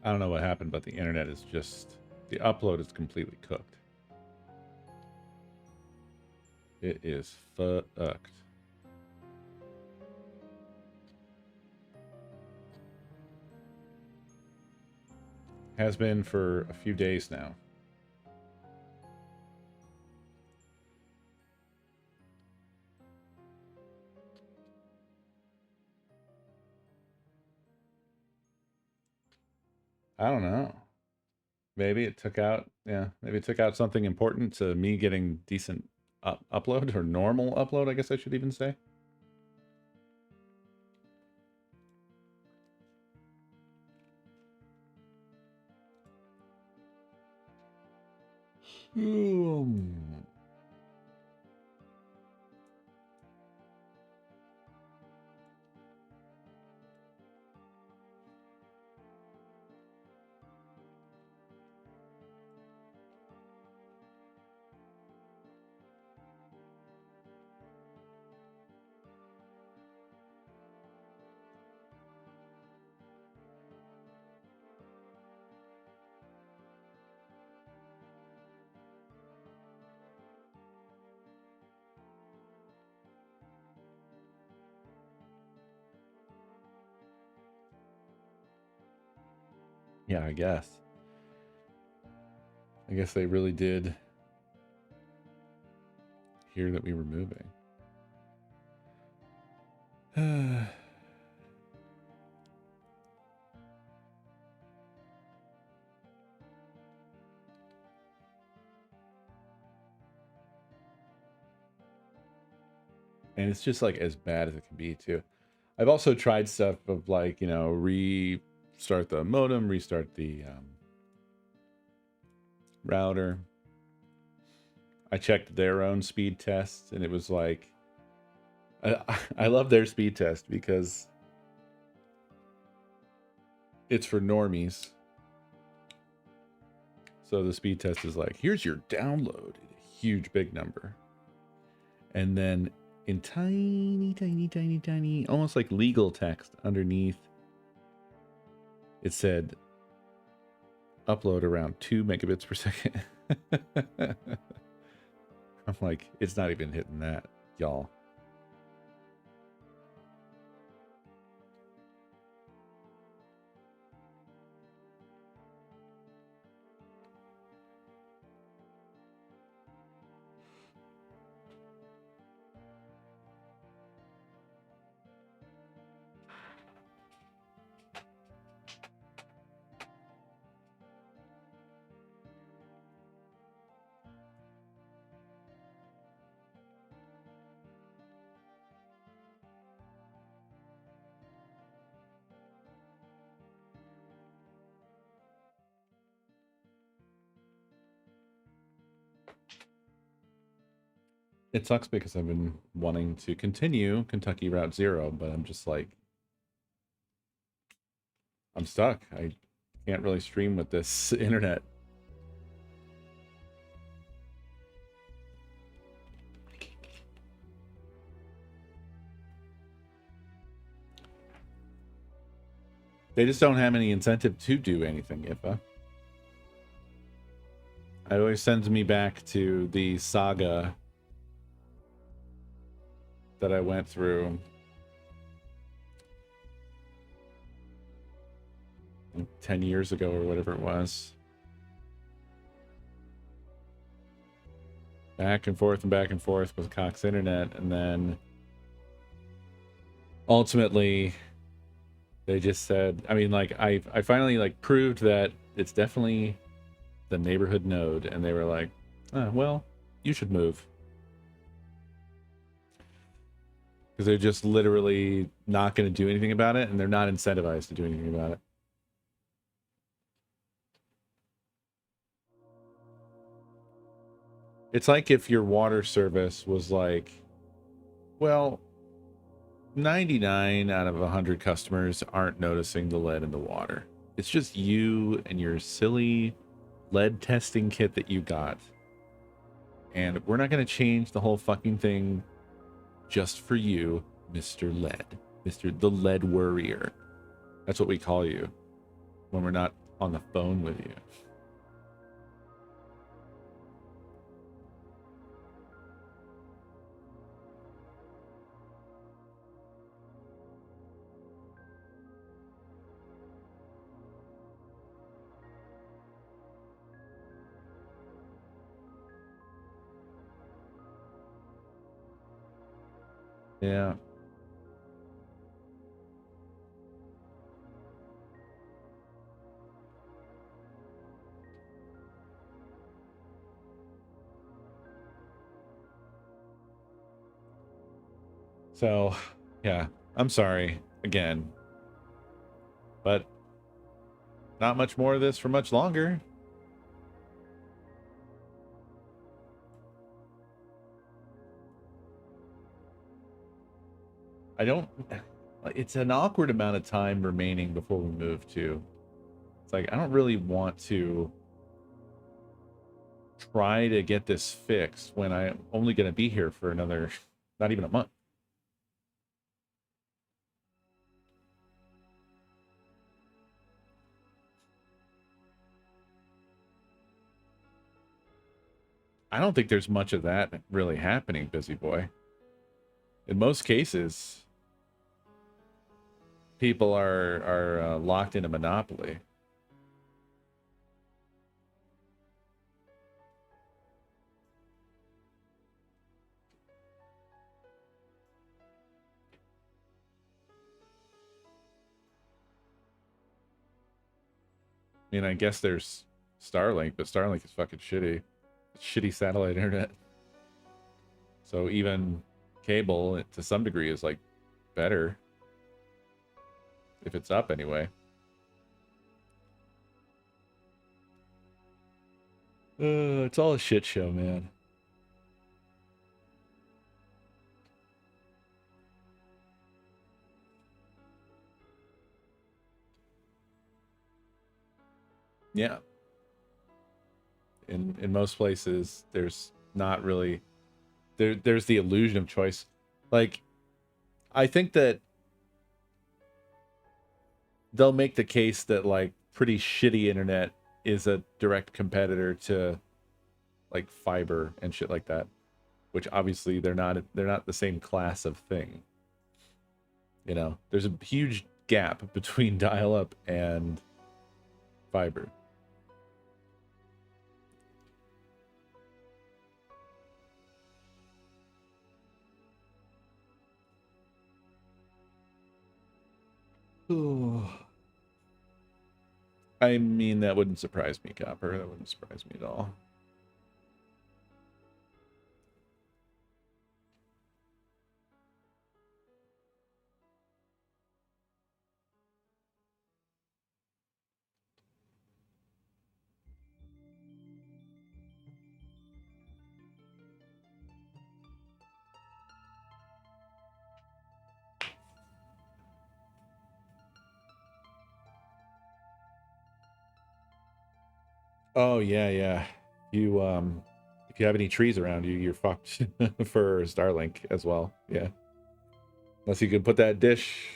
I don't know what happened, but the internet is just... The upload is completely cooked. It is fucked. Has been for a few days now. I don't know. Maybe it took out, maybe it took out something important to me getting decent upload, or normal upload, I guess I should even say. Yeah, I guess. I guess they really did hear that we were moving. And it's just like as bad as it can be too. I've also tried stuff of like, you know, restart the modem, restart the router. I checked their own speed test, and it was like, I love their speed test because it's for normies. So the speed test is like, here's your download, a huge big number. And then in tiny, almost like legal text underneath, it said upload around 2 megabits per second. I'm like, it's not even hitting that, y'all. It sucks because I've been wanting to continue Kentucky Route Zero, but I'm just like, I'm stuck. I can't really stream with this internet. They just don't have any incentive to do anything, Ifa. It always sends me back to the saga that I went through 10 years ago or whatever it was. Back and forth with Cox Internet, and then ultimately they just said, I mean, like, I finally like proved that it's definitely the neighborhood node, and they were like, oh, well, you should move. Because they're just literally not going to do anything about it, and they're not incentivized to do anything about it. It's like if your water service was like, well, 99 out of 100 customers aren't noticing the lead in the water. It's just you and your silly lead testing kit that you got. And we're not going to change the whole fucking thing just for you, Mr. Lead. The Lead Worrier. That's what we call you when we're not on the phone with you. Yeah. So, yeah, I'm sorry again, but not much more of this for much longer. I don't. It's an awkward amount of time remaining before we move to. It's like I don't really want to try to get this fixed when I'm only going to be here for another, not even a month. I don't think there's much of that really happening, busy boy. In most cases, people are locked in a monopoly. I mean, I guess there's Starlink, but Starlink is fucking shitty. It's shitty satellite internet. So even cable, to some degree, is like better if it's up anyway. It's all a shit show, man. Yeah. In most places, there's not really there's the illusion of choice. Like, I think that they'll make the case that like pretty shitty internet is a direct competitor to like fiber and shit like that, which obviously they're not the same class of thing. You know, there's a huge gap between dial up and fiber. I mean, that wouldn't surprise me, Copper. That wouldn't surprise me at all. Oh yeah, yeah. You if you have any trees around you, you're fucked for Starlink as well. Yeah. Unless you can put that dish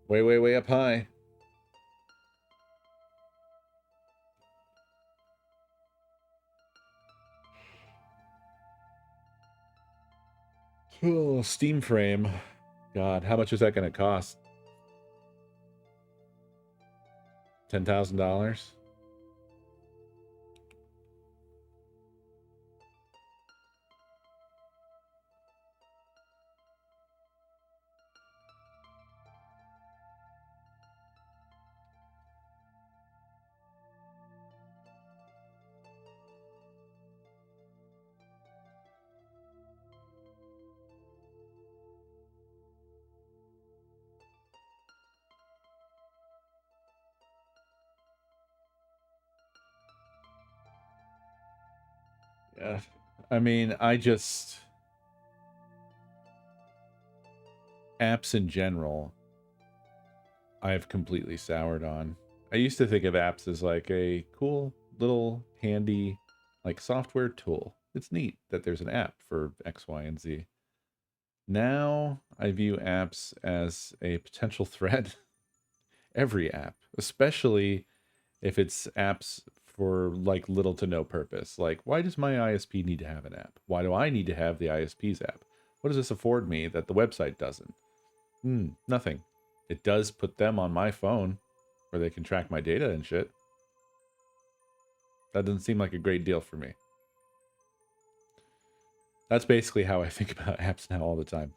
way, way, way up high. Oh, Steam frame. God, how much is that gonna cost? $10,000? Yeah. I mean, apps in general, I've completely soured on. I used to think of apps as like a cool little handy like software tool. It's neat that there's an app for X, Y, and Z. Now I view apps as a potential threat. Every app, especially if it's apps for like little to no purpose. Like, why does my ISP need to have an app? Why do I need to have the ISP's app? What does this afford me that the website doesn't? Nothing. It does put them on my phone where they can track my data and shit. That doesn't seem like a great deal for me. That's basically how I think about apps now all the time.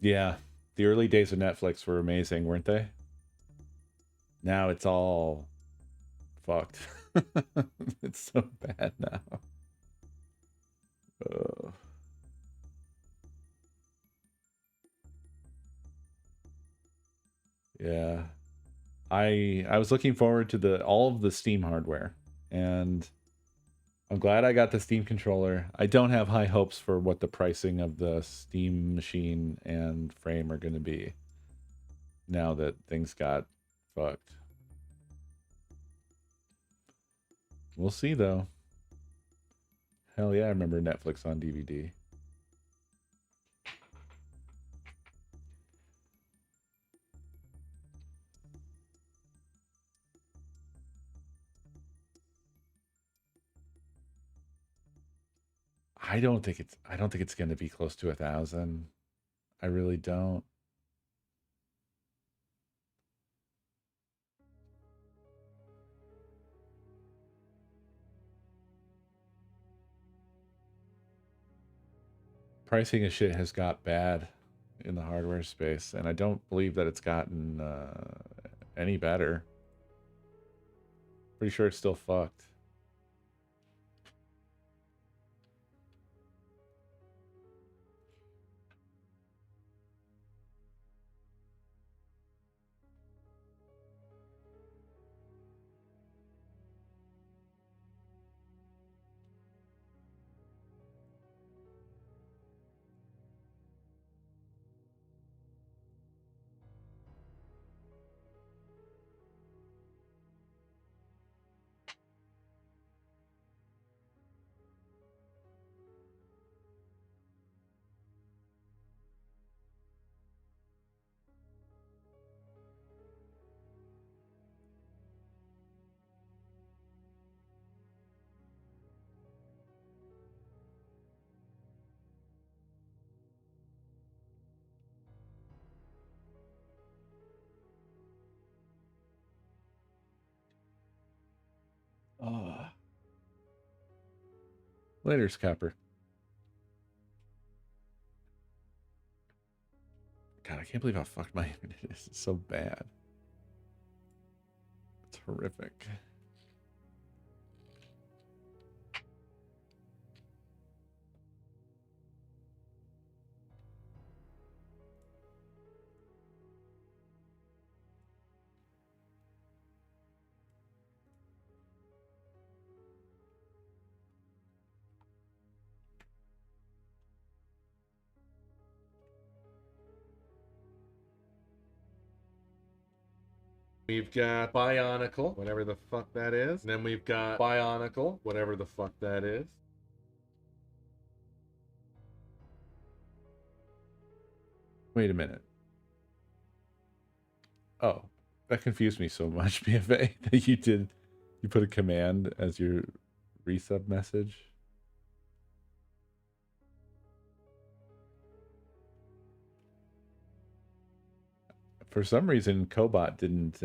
Yeah, the early days of Netflix were amazing, weren't they? Now it's all fucked. It's so bad now. Uh, yeah. I was looking forward to the all of the Steam hardware, and I'm glad I got the Steam controller. I don't have high hopes for what the pricing of the Steam machine and frame are going to be now that things got fucked. We'll see though. Hell yeah, I remember Netflix on DVD. I don't think it's going to be close to 1,000. I really don't. Pricing of shit has got bad in the hardware space, and I don't believe that it's gotten any better. Pretty sure it's still fucked. Oh. Later, Scapper. God, I can't believe how fucked my internet is. It's so bad. It's horrific. We've got Bionicle, whatever the fuck that is. And then we've got Bionicle, whatever the fuck that is. Wait a minute. Oh, that confused me so much, BFA, that you put a command as your resub message. For some reason, Cobot didn't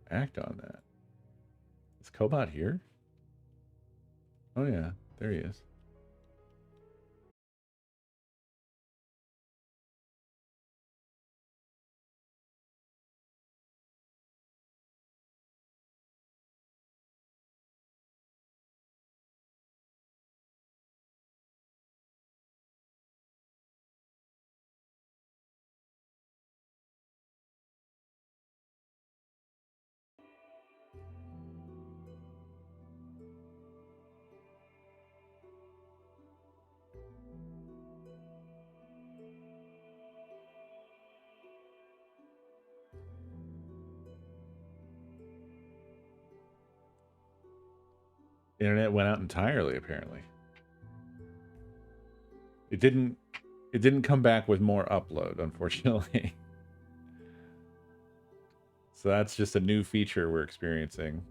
act on that. Is Cobot here? Oh yeah, there he is. Internet went out entirely, apparently. It didn't come back with more upload, unfortunately. So that's just a new feature we're experiencing.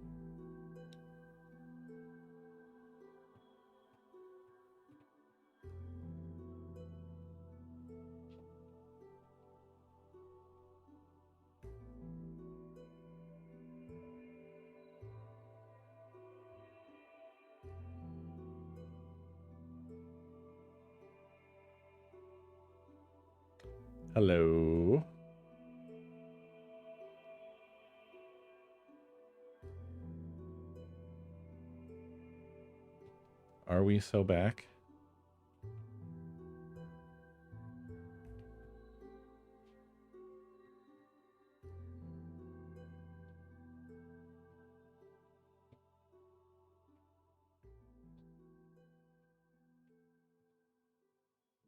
Hello. Are we so back?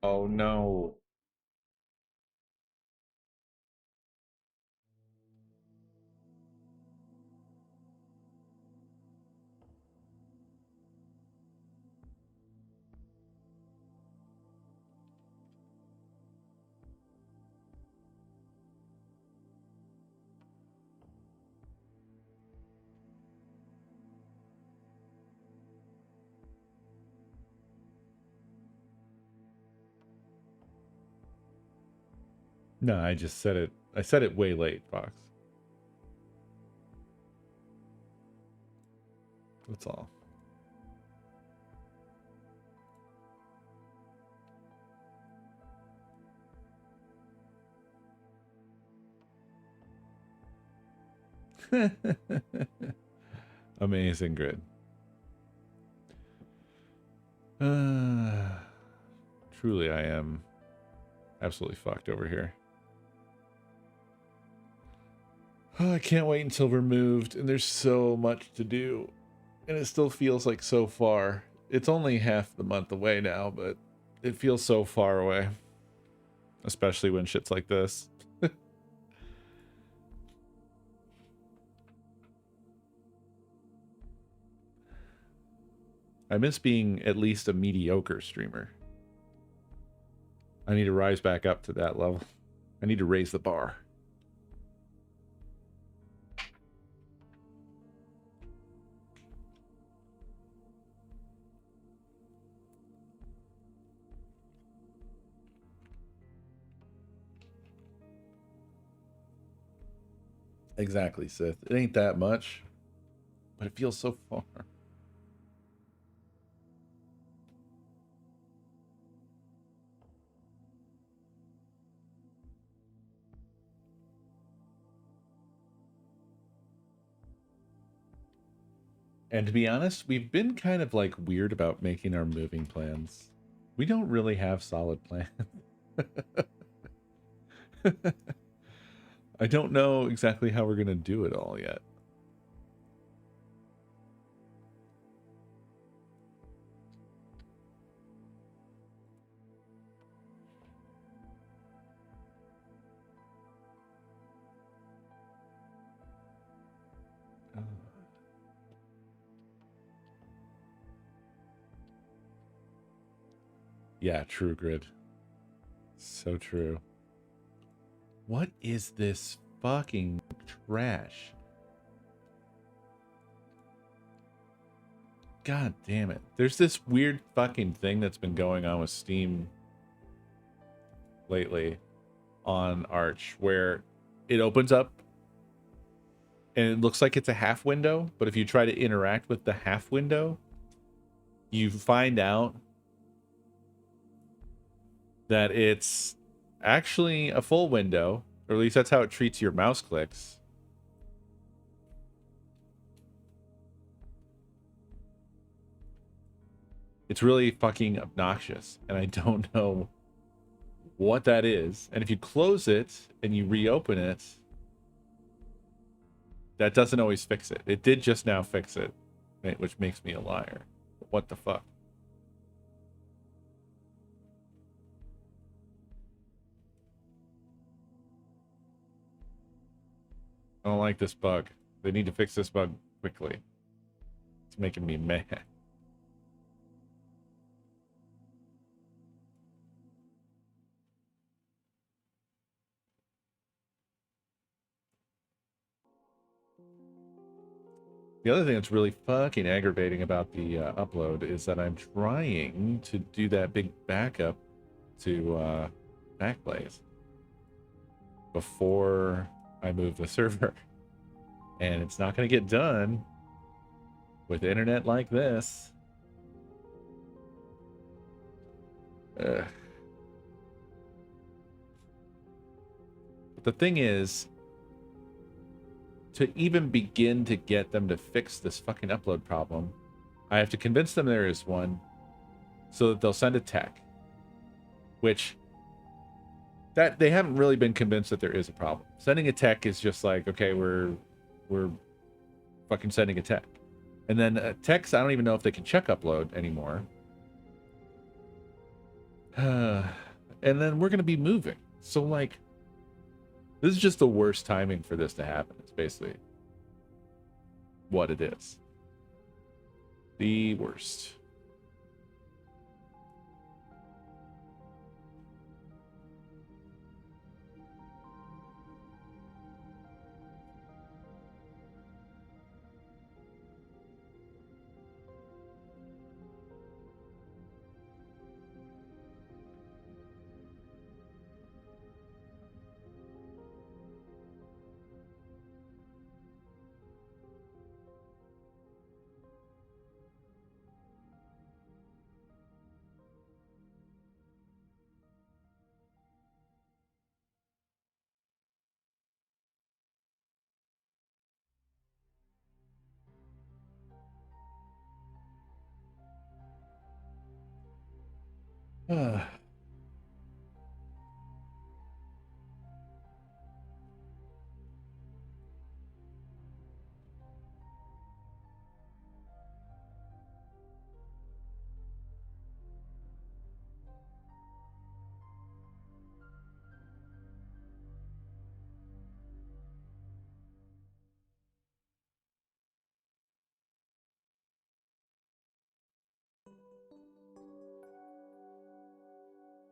Oh no. No, I just said it. I said it way late, Fox. That's all. Amazing grid. Truly, I am absolutely fucked over here. I can't wait until we're moved, and there's so much to do. And it still feels like so far. It's only half the month away now, but it feels so far away. Especially when shit's like this. I miss being at least a mediocre streamer. I need to rise back up to that level. I need to raise the bar. Exactly, Sith. It ain't that much, but it feels so far. And to be honest, we've been kind of like weird about making our moving plans. We don't really have solid plans. I don't know exactly how we're going to do it all yet. Yeah, true, Grid. So true. What is this fucking trash? God damn it. There's this weird fucking thing that's been going on with Steam lately on Arch where it opens up and it looks like it's a half window, but if you try to interact with the half window, you find out that it's actually a full window, or at least that's how it treats your mouse clicks. It's really fucking obnoxious, and I don't know what that is. And if you close it and you reopen it, that doesn't always fix it. It did just now fix it, which makes me a liar. What the fuck? I don't like this bug. They need to fix this bug quickly. It's making me mad. The other thing that's really fucking aggravating about the upload is that I'm trying to do that big backup to Backblaze before I move the server. And it's not going to get done with internet like this. But the thing is, to even begin to get them to fix this fucking upload problem, I have to convince them there is one so that they'll send a tech. Which, that they haven't really been convinced that there is a problem. Sending a tech is just like, okay, we're fucking sending a tech. And then techs, I don't even know if they can check upload anymore. And then we're going to be moving. So, like, this is just the worst timing for this to happen. It's basically what it is. The worst.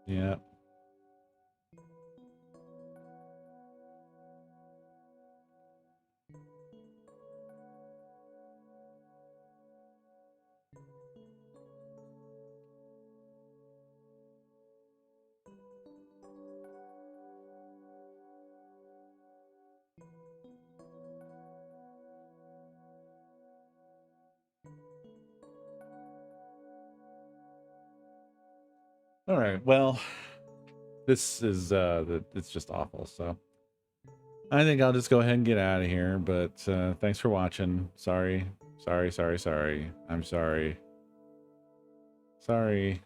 Yeah. All right. Well, this is it's just awful. So I think I'll just go ahead and get out of here. But thanks for watching. Sorry. I'm sorry. Sorry.